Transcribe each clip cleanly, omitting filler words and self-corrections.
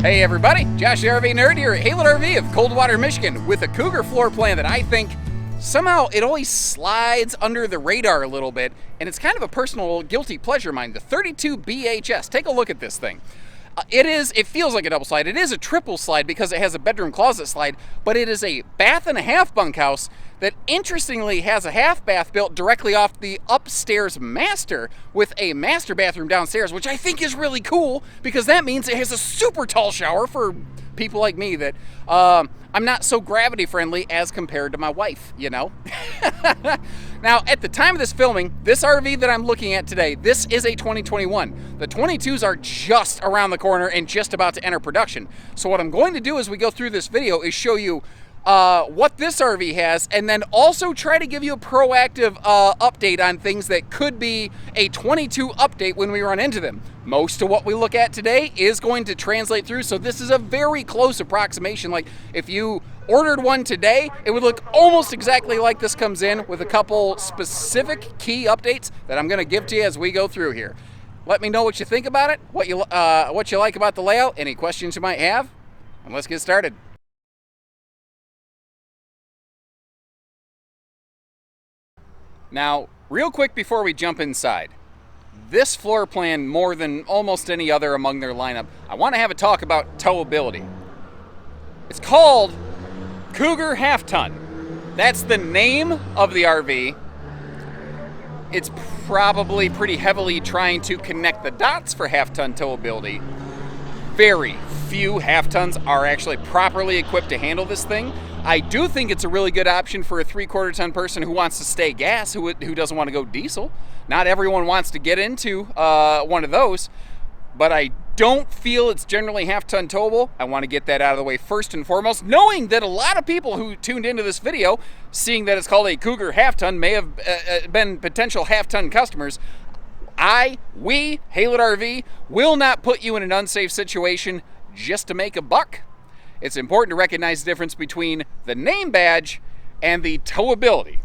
Hey everybody, Josh the RV Nerd here at Haylett RV of Coldwater, Michigan with a Cougar floor plan that I think somehow it always slides under the radar a little bit, and it's kind of a personal guilty pleasure of mine, the 32 BHS. Take a look at this thing. It feels like a double slide. It is a triple slide because it has a bedroom closet slide, but it is a bath and a half bunkhouse that interestingly has a half bath built directly off the upstairs master with a master bathroom downstairs, which I think is really cool because that means it has a super tall shower for people like me that I'm not so gravity friendly as compared to my wife, you know? Now, at the time of this filming, this RV that I'm looking at today, this is a 2021. The 22s are just around the corner and just about to enter production. So what I'm going to do as we go through this video is show you what this RV has, and then also try to give you a proactive update on things that could be a 22 update when we run into them. Most of what we look at today is going to translate through, so this is a very close approximation. Like if you ordered one today, it would look almost exactly like this comes in, with a couple specific key updates that I'm going to give to you as we go through here. Let me know what you think about it, what you like about the layout, any questions you might have, and let's get started. Now, real quick before we jump inside, this floor plan, more than almost any other among their lineup, I want to have a talk about towability. It's called Cougar Half Ton. That's the name of the RV. It's probably pretty heavily trying to connect the dots for half-ton towability. Very few half-tons are actually properly equipped to handle this thing. I do think it's a really good option for a 3/4 ton person who wants to stay gas, who doesn't want to go diesel. Not everyone wants to get into one of those, but I don't feel it's generally half-ton towable. I want to get that out of the way first and foremost, knowing that a lot of people who tuned into this video, seeing that it's called a Cougar half-ton, may have been potential half-ton customers. We, Haylett RV, will not put you in an unsafe situation just to make a buck. It's important to recognize the difference between the name badge and the towability.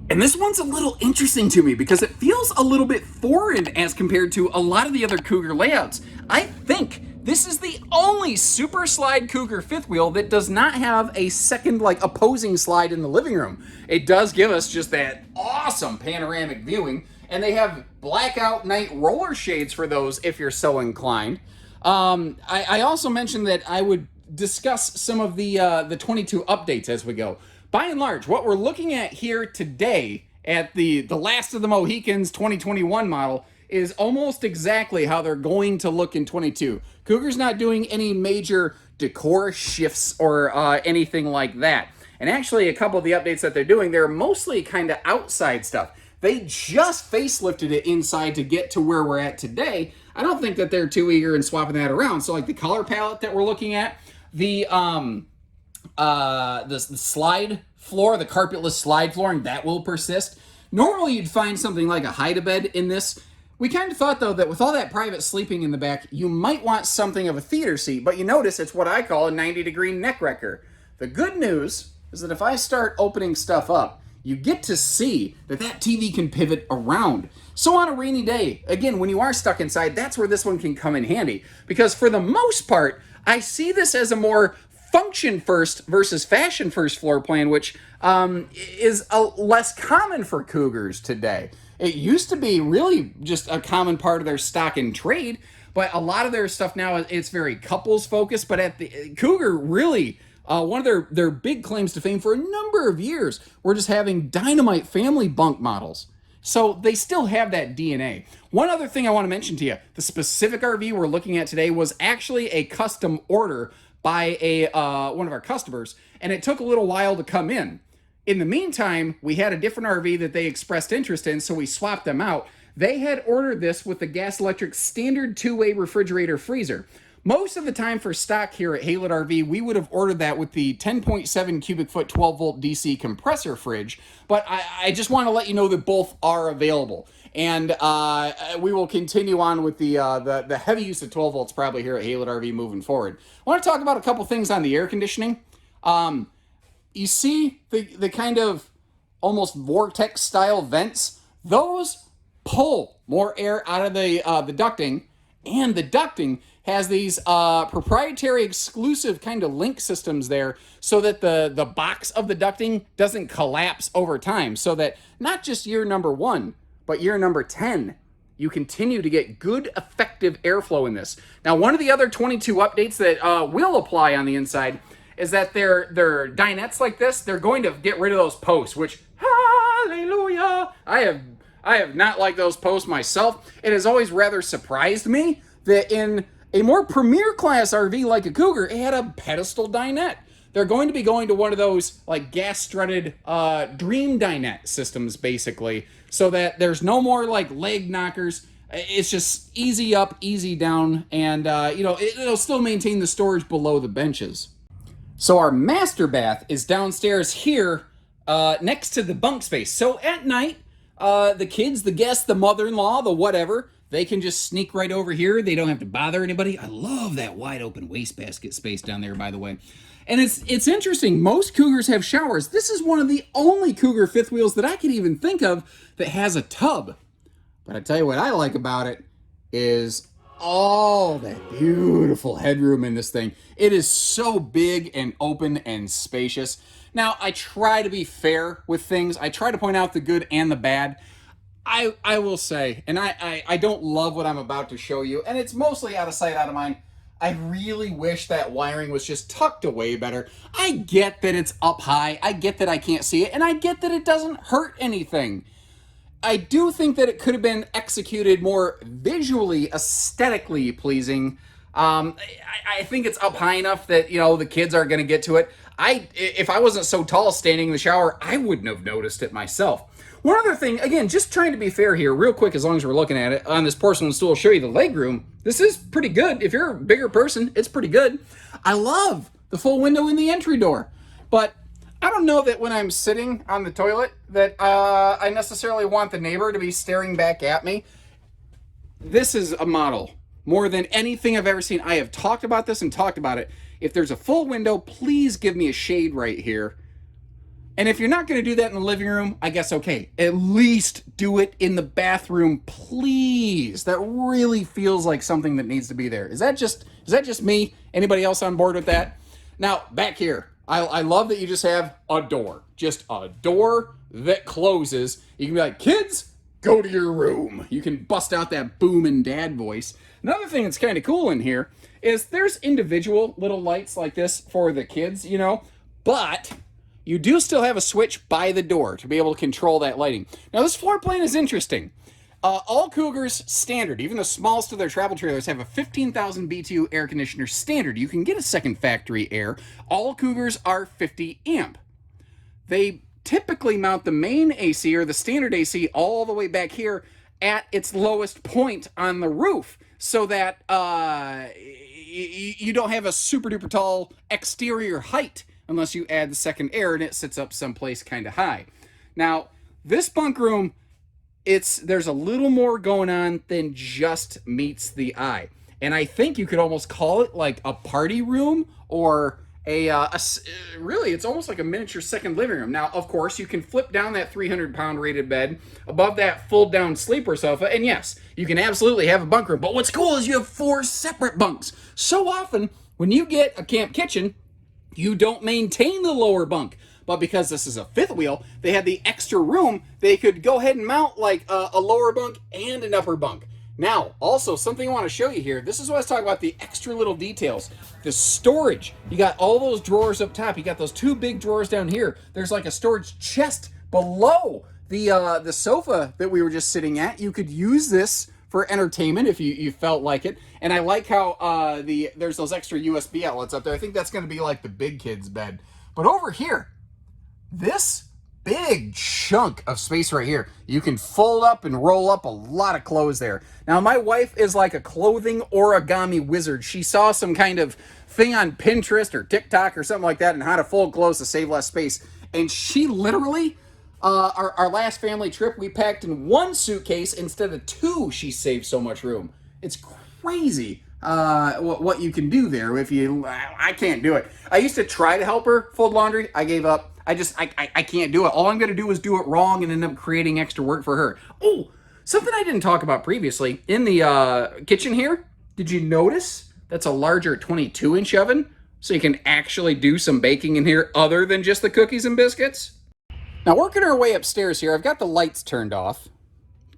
And this one's a little interesting to me because it feels a little bit foreign as compared to a lot of the other Cougar layouts. I think this is the only super slide Cougar fifth wheel that does not have a second opposing slide in the living room. It does give us just that awesome panoramic viewing, and they have blackout night roller shades for those if you're so inclined. I also mentioned that I would discuss some of the 22 updates as we go. By and large, what we're looking at here today at the last of the Mohicans 2021 model is almost exactly how they're going to look in 22. Cougar's not doing any major decor shifts or anything like that. And actually, a couple of the updates that they're doing, they're mostly kind of outside stuff. They just facelifted it inside to get to where we're at today. I don't think that they're too eager in swapping that around. So like the color palette that we're looking at, the slide floor, the carpetless slide flooring, that will persist. Normally you'd find something like a hide-a-bed in this. We kind of thought though that with all that private sleeping in the back, you might want something of a theater seat, but you notice it's what I call a 90-degree neck wrecker. The good news is that if I start opening stuff up, you get to see that TV can pivot around. So on a rainy day, again, when you are stuck inside, that's where this one can come in handy. Because for the most part, I see this as a more function first versus fashion first floor plan, which is less common for Cougars today. It used to be really just a common part of their stock and trade, but a lot of their stuff now, it's very couples focused. But at the Cougar, really, one of their big claims to fame for a number of years were just having dynamite family bunk models. So they still have that DNA. One other thing I want to mention to you, the specific RV we're looking at today was actually a custom order by one of our customers, and it took a little while to come in. In the meantime, we had a different RV that they expressed interest in, so we swapped them out. They had ordered this with the gas electric standard two-way refrigerator freezer. Most of the time for stock here at Haylett RV, we would have ordered that with the 10.7 cubic foot 12 volt DC compressor fridge, but I just want to let you know that both are available. And we will continue on with the heavy use of 12 volts probably here at Haylett RV moving forward. I want to talk about a couple things on the air conditioning. You see the kind of almost vortex style vents? Those pull more air out of the ducting, and the ducting has these proprietary exclusive kind of link systems there so that the box of the ducting doesn't collapse over time, so that not just year number 1, but year number 10, you continue to get good, effective airflow in this. Now, one of the other 22 updates that will apply on the inside is that their dinettes like this, they're going to get rid of those posts, which, hallelujah, I have not liked those posts myself. It has always rather surprised me that in a more premier class RV like a Cougar, it had a pedestal dinette. They're going to be going to one of those like gas strutted dream dinette systems, basically, so that there's no more like leg knockers. It's just easy up, easy down, and it'll still maintain the storage below the benches. So our master bath is downstairs here, next to the bunk space. So at night, the kids, the guests, the mother-in-law, the whatever, they can just sneak right over here. They don't have to bother anybody. I love that wide open wastebasket space down there, by the way. And it's interesting. Most Cougars have showers. This is one of the only Cougar fifth wheels that I can even think of that has a tub. But I tell you what I like about it is all that beautiful headroom in this thing. It is so big and open and spacious. Now, I try to be fair with things. I try to point out the good and the bad. I will say, and I don't love what I'm about to show you, and it's mostly out of sight, out of mind. I really wish that wiring was just tucked away better. I get that it's up high. I get that I can't see it, and I get that it doesn't hurt anything. I do think that it could have been executed more visually, aesthetically pleasing. I think it's up high enough that, the kids aren't going to get to it. If I wasn't so tall standing in the shower, I wouldn't have noticed it myself. One other thing, again, just trying to be fair here, real quick, as long as we're looking at it, on this porcelain stool, I'll show you the legroom. This is pretty good. If you're a bigger person, it's pretty good. I love the full window in the entry door. But I don't know that when I'm sitting on the toilet that I necessarily want the neighbor to be staring back at me. This is a model more than anything I've ever seen. I have talked about this and talked about it. If there's a full window, please give me a shade right here. And if you're not going to do that in the living room, I guess okay. At least do it in the bathroom, please. That really feels like something that needs to be there. Is that just me? Anybody else on board with that? Now, back here. I love that you just have a door. Just a door that closes. You can be like, kids, go to your room. You can bust out that booming dad voice. Another thing that's kind of cool in here is there's individual little lights like this for the kids, but you do still have a switch by the door to be able to control that lighting. Now, this floor plan is interesting. All Cougars standard, even the smallest of their travel trailers, have a 15,000 BTU air conditioner standard. You can get a second factory air. All Cougars are 50 amp. They typically mount the main AC or the standard AC all the way back here at its lowest point on the roof so that you don't have a super duper tall exterior height unless you add the second air and it sits up someplace kind of high. Now, this bunk room, there's a little more going on than just meets the eye. And I think you could almost call it like a party room or really, it's almost like a miniature second living room. Now, of course, you can flip down that 300-pound rated bed above that fold-down sleeper sofa, and yes, you can absolutely have a bunk room. But what's cool is you have 4 separate bunks. So often, when you get a camp kitchen, you don't maintain the lower bunk. But because this is a fifth wheel, they had the extra room. They could go ahead and mount like a lower bunk and an upper bunk. Now, also, something I want to show you here. This is what I was talking about, the extra little details. The storage. You got all those drawers up top. You got those 2 big drawers down here. There's like a storage chest below the sofa that we were just sitting at. You could use this for entertainment if you felt like it. And I like how there's those extra USB outlets up there. I think that's going to be like the big kid's bed. But over here, this big chunk of space right here, you can fold up and roll up a lot of clothes there. Now, my wife is like a clothing origami wizard. She saw some kind of thing on Pinterest or TikTok or something like that and how to fold clothes to save less space. And she literally, our last family trip, we packed in 1 suitcase instead of 2. She saved so much room. It's crazy what you can do there if you... I can't do it. I used to try to help her fold laundry. I gave up. I can't do it. All I'm going to do is do it wrong and end up creating extra work for her. Oh, something I didn't talk about previously. In the kitchen here, did you notice that's a larger 22-inch oven, so you can actually do some baking in here other than just the cookies and biscuits. Now, working our way upstairs here, I've got the lights turned off,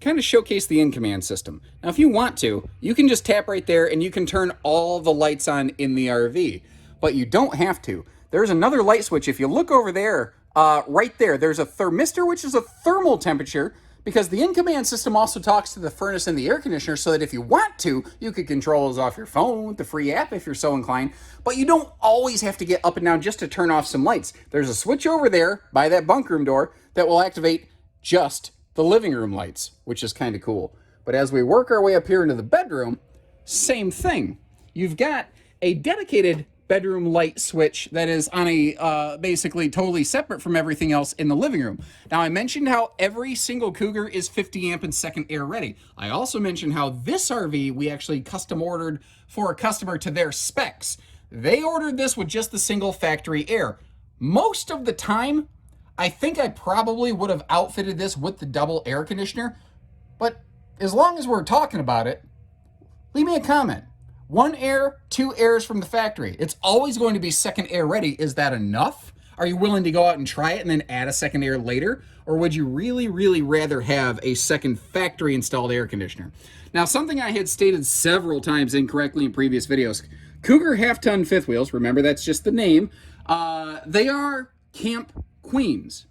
kind of showcase the in-command system. Now, if you want to, you can just tap right there and you can turn all the lights on in the RV, but you don't have to. There's another light switch. If you look over there, right there, there's a thermistor, which is a thermal temperature, because the in-command system also talks to the furnace and the air conditioner, so that if you want to, you could control those off your phone with the free app if you're so inclined, but you don't always have to get up and down just to turn off some lights. There's a switch over there by that bunk room door that will activate just the living room lights, which is kind of cool. But as we work our way up here into the bedroom, same thing. You've got a dedicated bedroom light switch that is on a basically totally separate from everything else in the living room. Now, I mentioned how every single Cougar is 50 amp and second air ready. I also mentioned how this RV we actually custom ordered for a customer to their specs. They ordered this with just the single factory air. Most of the time, I think I probably would have outfitted this with the double air conditioner, but as long as we're talking about it, leave me a comment. 1 air, 2 airs from the factory. It's always going to be second air ready. Is that enough? Are you willing to go out and try it and then add a second air later? Or would you really, really rather have a second factory installed air conditioner? Now, something I had stated several times incorrectly in previous videos, Cougar half-ton fifth wheels, remember that's just the name, they are camp queens.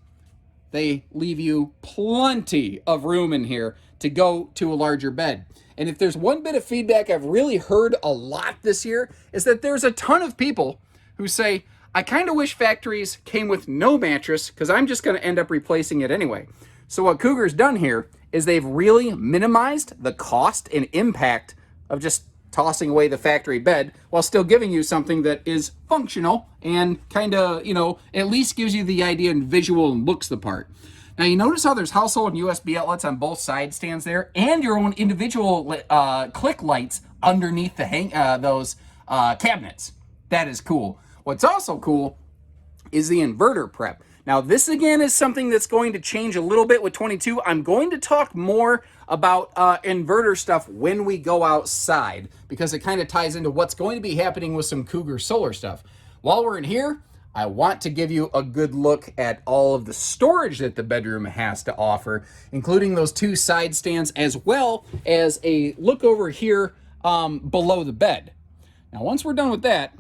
They leave you plenty of room in here to go to a larger bed. And if there's one bit of feedback I've really heard a lot this year, is that there's a ton of people who say, I kind of wish factories came with no mattress because I'm just going to end up replacing it anyway. So what Cougar's done here is they've really minimized the cost and impact of just tossing away the factory bed while still giving you something that is functional and kind of, at least gives you the idea and visual and looks the part. Now, you notice how there's household and USB outlets on both side stands there, and your own individual click lights underneath the those cabinets. That is cool. What's also cool is the inverter prep. Now, this again is something that's going to change a little bit with 22. I'm going to talk more about inverter stuff when we go outside, because it kind of ties into what's going to be happening with some Cougar solar stuff. While we're in here, I want to give you a good look at all of the storage that the bedroom has to offer, including those 2 side stands, as well as a look over here below the bed. Now, once we're done with that,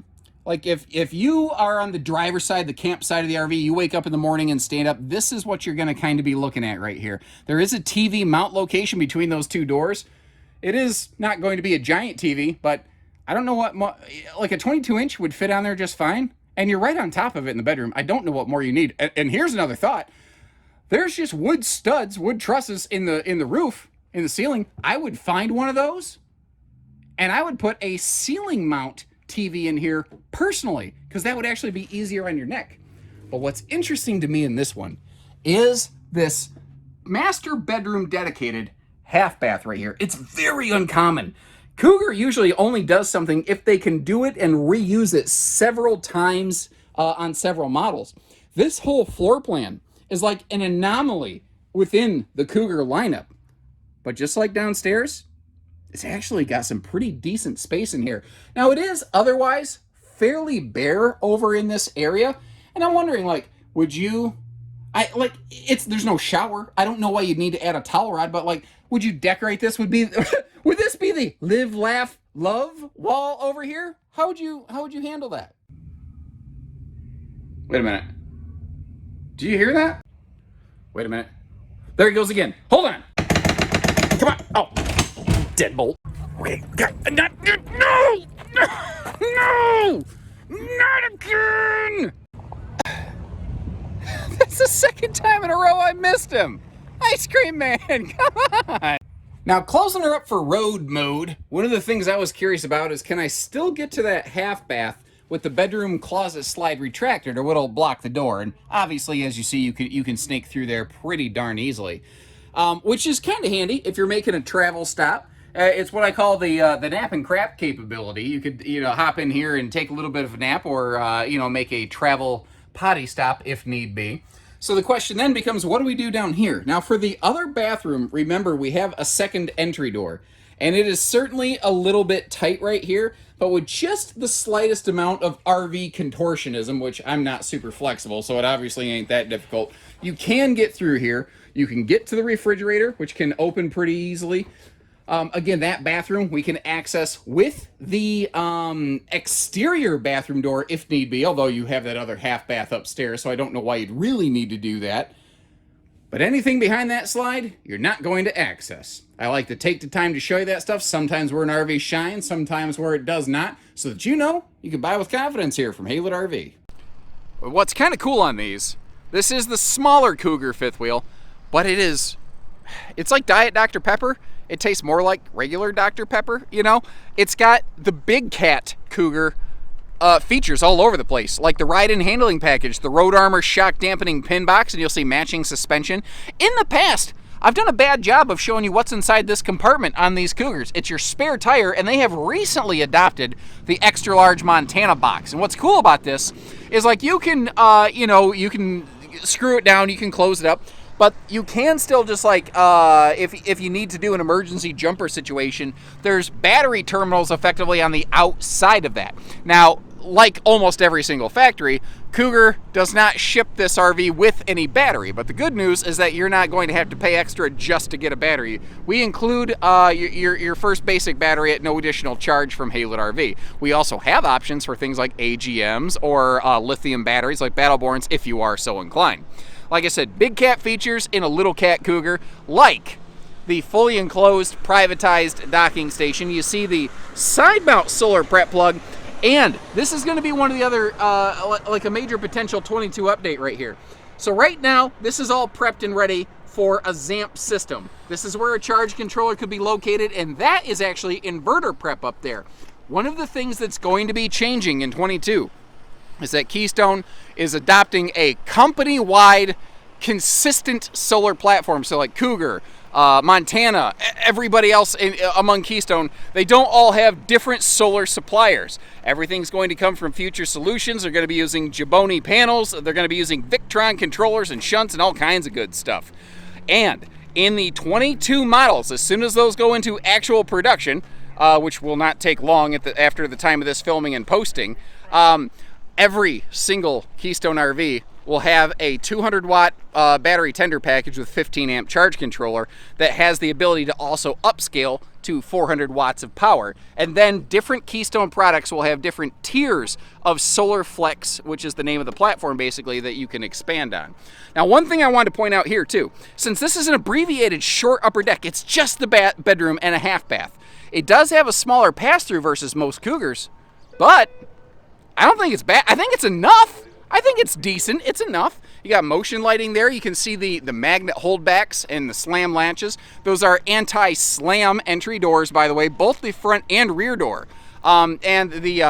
like if you are on the driver's side, the camp side of the RV, you wake up in the morning and stand up, this is what you're going to kind of be looking at right here. There is a TV mount location between those 2 doors. It is not going to be a giant TV, but I don't know what, like a 22-inch would fit on there just fine. And you're right on top of it in the bedroom. I don't know what more you need. And here's another thought. There's just wood studs, wood trusses in the roof, in the ceiling. I would find one of those, and I would put a ceiling mount TV in here personally, because that would actually be easier on your neck. But what's interesting to me in this one is this master bedroom dedicated half bath right here. It's very uncommon. Cougar usually only does something if they can do it and reuse it several times on several models. This whole floor plan is like an anomaly within the Cougar lineup. But just like downstairs, it's actually got some pretty decent space in here. Now, it is otherwise fairly bare over in this area. And I'm wondering, like, there's no shower. I don't know why you'd need to add a towel rod, but like, would you decorate this? Would this be the live, laugh, love wall over here? How would you handle that? Wait a minute. Do you hear that? Wait a minute. There he goes again. Hold on. Come on. Oh, deadbolt. Wait, God, no, not again. That's the second time in a row I missed him. Ice cream man, come on. Now, closing her up for road mode, one of the things I was curious about is, can I still get to that half bath with the bedroom closet slide retractor, or it'll block the door? And obviously, as you see, you can snake through there pretty darn easily, which is kind of handy if you're making a travel stop. It's what I call the nap and crap capability. You could hop in here and take a little bit of a nap, or make a travel potty stop if need be. So the question then becomes, what do we do down here? Now, for the other bathroom, remember, we have a second entry door. And it is certainly a little bit tight right here, but with just the slightest amount of RV contortionism, which I'm not super flexible, so it obviously ain't that difficult, you can get through here. You can get to the refrigerator, which can open pretty easily. Again, that bathroom we can access with the exterior bathroom door if need be, although you have that other half bath upstairs, so I don't know why you'd really need to do that. But anything behind that slide, you're not going to access. I like to take the time to show you that stuff, sometimes where an RV shines, sometimes where it does not, so that you know you can buy with confidence here from Haylet RV. What's kind of cool on these, this is the smaller Cougar fifth wheel, but it's like Diet Dr. Pepper. It tastes more like regular Dr. Pepper, you know? It's got the big cat Cougar features all over the place, like the ride and handling package, the road armor shock dampening pin box, and you'll see matching suspension. In the past, I've done a bad job of showing you what's inside this compartment on these Cougars. It's your spare tire, and they have recently adopted the extra large Montana box. And what's cool about this is, like, you can, you can screw it down, you can close it up, but you can still just, like, if you need to do an emergency jumper situation, there's battery terminals effectively on the outside of that. Now, like almost every single factory, Cougar does not ship this RV with any battery, but the good news is that you're not going to have to pay extra just to get a battery. We include your first basic battery at no additional charge from Haylet RV. We also have options for things like AGMs or lithium batteries like Battleborns if you are so inclined. Like I said, big cat features in a little cat Cougar, like the fully enclosed privatized docking station. You see the side mount solar prep plug, and this is going to be one of the other, like a major potential 22 update right here. So right now, this is all prepped and ready for a ZAMP system. This is where a charge controller could be located, and that is actually inverter prep up there. One of the things that's going to be changing in 22 is that Keystone is adopting a company-wide consistent solar platform. So like Cougar, Montana, everybody else among Keystone, they don't all have different solar suppliers. Everything's going to come from Future Solutions. They're going to be using Jaboni panels. They're going to be using Victron controllers and shunts and all kinds of good stuff. And in the 22 models, as soon as those go into actual production, which will not take long after the time of this filming and posting, every single Keystone RV will have a 200-watt battery tender package with 15-amp charge controller that has the ability to also upscale to 400 watts of power. And then different Keystone products will have different tiers of Solar Flex, which is the name of the platform basically, that you can expand on. Now, one thing I wanted to point out here too, since this is an abbreviated short upper deck, it's just the bedroom and a half bath. It does have a smaller pass-through versus most Cougars, but I don't think it's bad. I think it's enough. I think it's decent. It's enough. You got motion lighting there. You can see the magnet holdbacks and the slam latches. Those are anti-slam entry doors, by the way, both the front and rear door. And the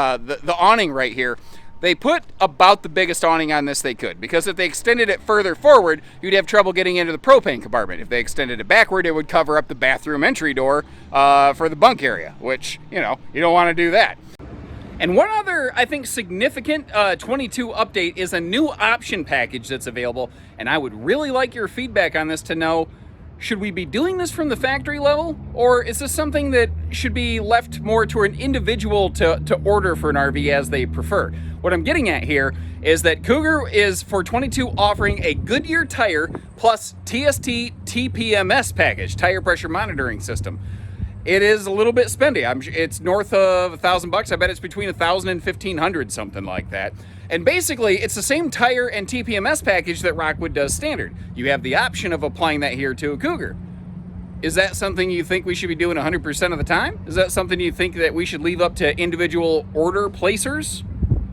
awning right here, they put about the biggest awning on this they could, because if they extended it further forward, you'd have trouble getting into the propane compartment. If they extended it backward, it would cover up the bathroom entry door for the bunk area, which, you know, you don't want to do that. And one other, I think, significant 22 update is a new option package that's available, and I would really like your feedback on this to know, should we be doing this from the factory level, or is this something that should be left more to an individual to order for an RV as they prefer? What I'm getting at here is that Cougar is, for 22, offering a Goodyear tire plus TST TPMS package, tire pressure monitoring system. It is a little bit spendy. It's north of $1,000. I bet it's between $1,000 and $1,500, something like that. And basically, it's the same tire and TPMS package that Rockwood does standard. You have the option of applying that here to a Cougar. Is that something you think we should be doing 100% of the time? Is that something you think that we should leave up to individual order placers?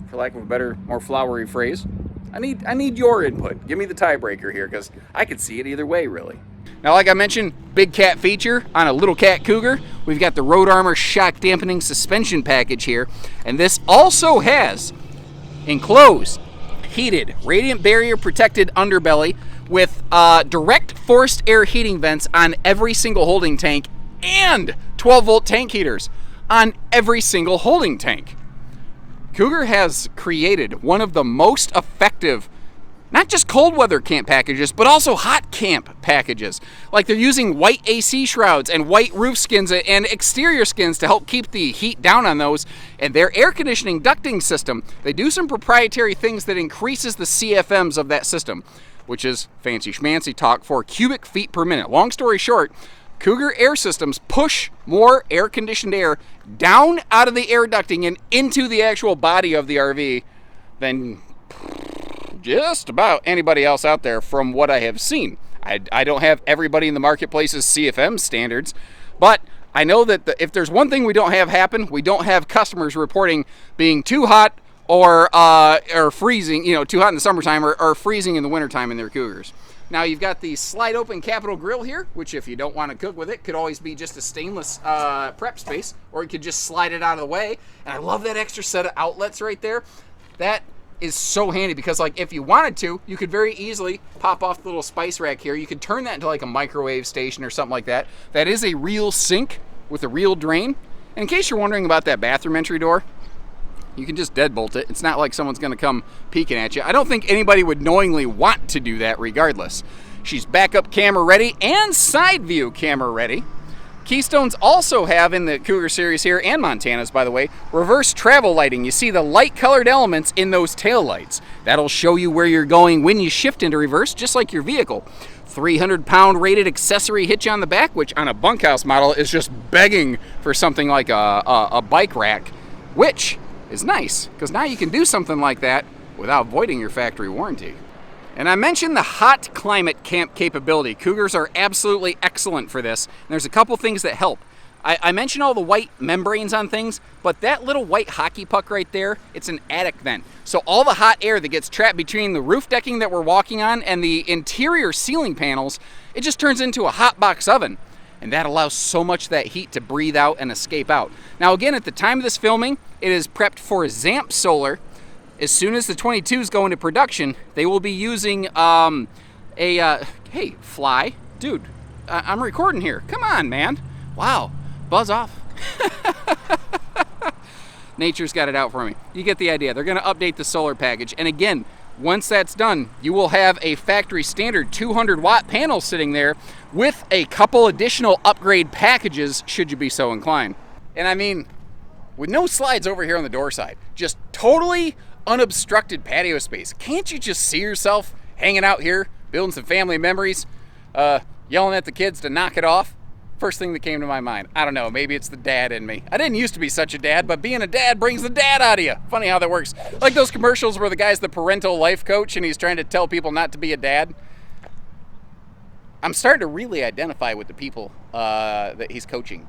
For lack of a better, more flowery phrase. I need your input. Give me the tiebreaker here, because I could see it either way, really. Now, like I mentioned, big cat feature on a little cat Cougar. We've got the Road Armor shock dampening suspension package here, and this also has enclosed, heated, radiant barrier protected underbelly with direct forced air heating vents on every single holding tank and 12-volt tank heaters on every single holding tank. Cougar has created one of the most effective not just cold weather camp packages, but also hot camp packages. Like they're using white AC shrouds and white roof skins and exterior skins to help keep the heat down on those. And their air conditioning ducting system, they do some proprietary things that increases the CFMs of that system, which is fancy schmancy talk for cubic feet per minute. Long story short, Cougar air systems push more air-conditioned air down out of the air ducting and into the actual body of the RV than just about anybody else out there from what I have seen. I don't have everybody in the marketplace's CFM standards, but I know that if there's one thing we don't have happen, we don't have customers reporting being too hot or freezing, too hot in the summertime or freezing in the wintertime in their Cougars. Now you've got the slide open capital grill here, which if you don't want to cook with it, could always be just a stainless prep space, or you could just slide it out of the way. And I love that extra set of outlets right there. That is so handy because like if you wanted to, you could very easily pop off the little spice rack here. You could turn that into like a microwave station or something like that. That is a real sink with a real drain. And in case you're wondering about that bathroom entry door, you can just deadbolt it. It's not like someone's gonna come peeking at you. I don't think anybody would knowingly want to do that regardless. She's backup camera ready and side view camera ready. Keystones also have in the Cougar series here, and Montana's by the way, reverse travel lighting. You see the light colored elements in those tail lights. That'll show you where you're going when you shift into reverse, just like your vehicle. 300-pound rated accessory hitch on the back, which on a Bunkhouse model is just begging for something like a bike rack, which is nice, because now you can do something like that without voiding your factory warranty. And I mentioned the hot climate camp capability. Cougars are absolutely excellent for this. And there's a couple things that help. I mentioned all the white membranes on things, but that little white hockey puck right there, it's an attic vent. So all the hot air that gets trapped between the roof decking that we're walking on and the interior ceiling panels, it just turns into a hot box oven. And that allows so much of that heat to breathe out and escape out. Now again, at the time of this filming, it is prepped for ZAMP solar. As soon as the 22s go into production, they will be using hey, fly. Dude, I'm recording here. Come on, man. Wow, buzz off. Nature's got it out for me. You get the idea. They're gonna update the solar package. And again, once that's done, you will have a factory standard 200-watt panel sitting there with a couple additional upgrade packages should you be so inclined. And I mean, with no slides over here on the door side, just totally unobstructed patio space. Can't you just see yourself hanging out here, building some family memories, yelling at the kids to knock it off? First thing that came to my mind. I don't know, maybe it's the dad in me. I didn't used to be such a dad, but being a dad brings the dad out of you. Funny how that works. Like those commercials where the guy's the parental life coach and he's trying to tell people not to be a dad. I'm starting to really identify with the people that he's coaching.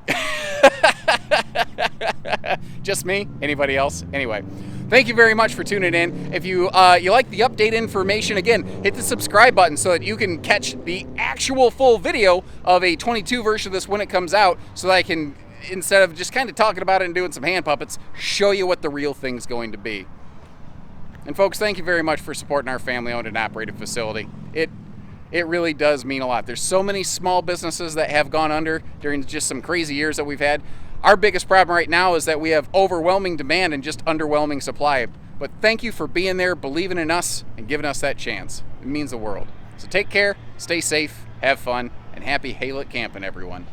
Just me? Anybody else? Anyway, thank you very much for tuning in. If you like the update information, again, hit the subscribe button so that you can catch the actual full video of a 22 version of this when it comes out, so that I can, instead of just kind of talking about it and doing some hand puppets, show you what the real thing's going to be. And folks, thank you very much for supporting our family-owned and operated facility. It really does mean a lot. There's so many small businesses that have gone under during just some crazy years that we've had. Our biggest problem right now is that we have overwhelming demand and just underwhelming supply. But thank you for being there, believing in us, and giving us that chance. It means the world. So take care, stay safe, have fun, and happy haylet camping, everyone.